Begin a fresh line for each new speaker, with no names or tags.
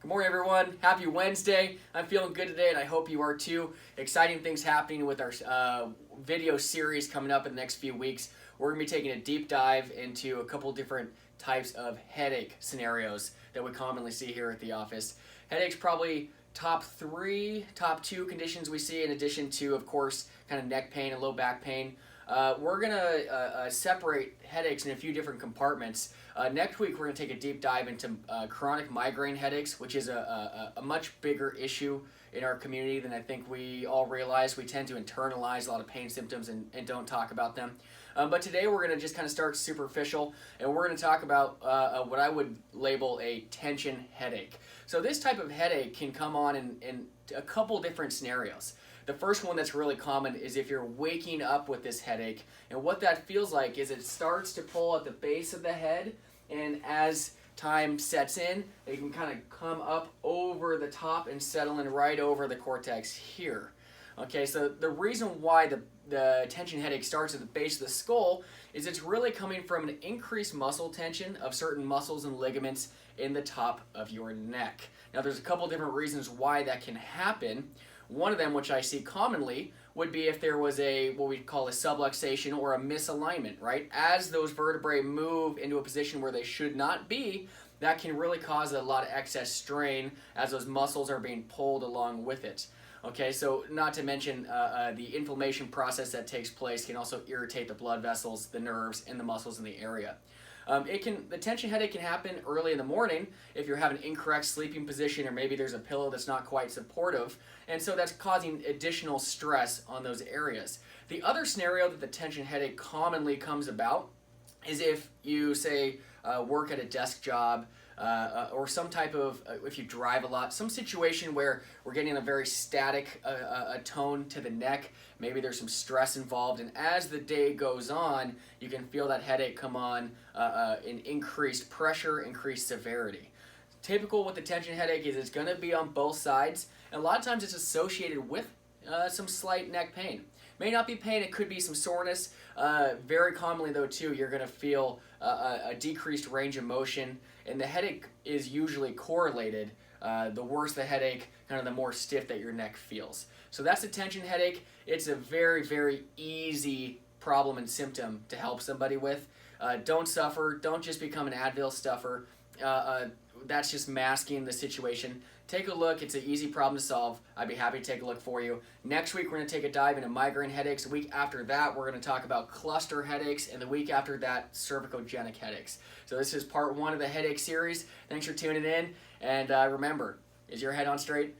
Good morning, everyone. Happy Wednesday. I'm feeling good today, and I hope you are too. Exciting things happening with our video series coming up in the next few weeks. We're going to be taking a deep dive into a couple different types of headache scenarios that we commonly see here at the office. Headaches probably top two conditions we see, in addition to, of course, kind of neck pain and low back pain. We're going to separate headaches in a few different compartments. Next week, we're going to take a deep dive into chronic migraine headaches, which is a much bigger issue in our community than I think we all realize. We tend to internalize a lot of pain symptoms and don't talk about them. But today, we're going to just kind of start superficial, and we're going to talk about what I would label a tension headache. So this type of headache can come on in a couple different scenarios. The first one that's really common is if you're waking up with this headache, and what that feels like is it starts to pull at the base of the head, and as time sets in, it can kind of come up over the top and settle in right over the cortex here. Okay, so the reason why the tension headache starts at the base of the skull is it's really coming from an increased muscle tension of certain muscles and ligaments in the top of your neck. Now, there's a couple different reasons why that can happen. One of them, which I see commonly, would be if there was what we call a subluxation or a misalignment, right? As those vertebrae move into a position where they should not be, that can really cause a lot of excess strain as those muscles are being pulled along with it. Okay, so not to mention the inflammation process that takes place can also irritate the blood vessels, the nerves, and the muscles in the area. The tension headache can happen early in the morning if you're having incorrect sleeping position, or maybe there's a pillow that's not quite supportive, and so that's causing additional stress on those areas. The other scenario that the tension headache commonly comes about is if you, say, work at a desk job, or some type of, if you drive a lot, some situation where we're getting a very static tone to the neck. Maybe there's some stress involved, and as the day goes on, you can feel that headache come on in increased pressure, increased severity. Typical with the tension headache is it's going to be on both sides, and a lot of times it's associated with some slight neck pain. May not be pain, it could be some soreness. Very commonly, though, too, you're going to feel a decreased range of motion, and the headache is usually correlated. The worse the headache, kind of the more stiff that your neck feels. So that's a tension headache. It's a very, very easy problem and symptom to help somebody with. Don't suffer. Don't just become an Advil stuffer. That's just masking the situation. Take a look. It's an easy problem to solve. I'd be happy to take a look for you. Next week, we're going to take a dive into migraine headaches. The week after that, we're going to talk about cluster headaches, and the week after that, cervicogenic headaches. So this is part one of the headache series. Thanks for tuning in, and remember, is your head on straight?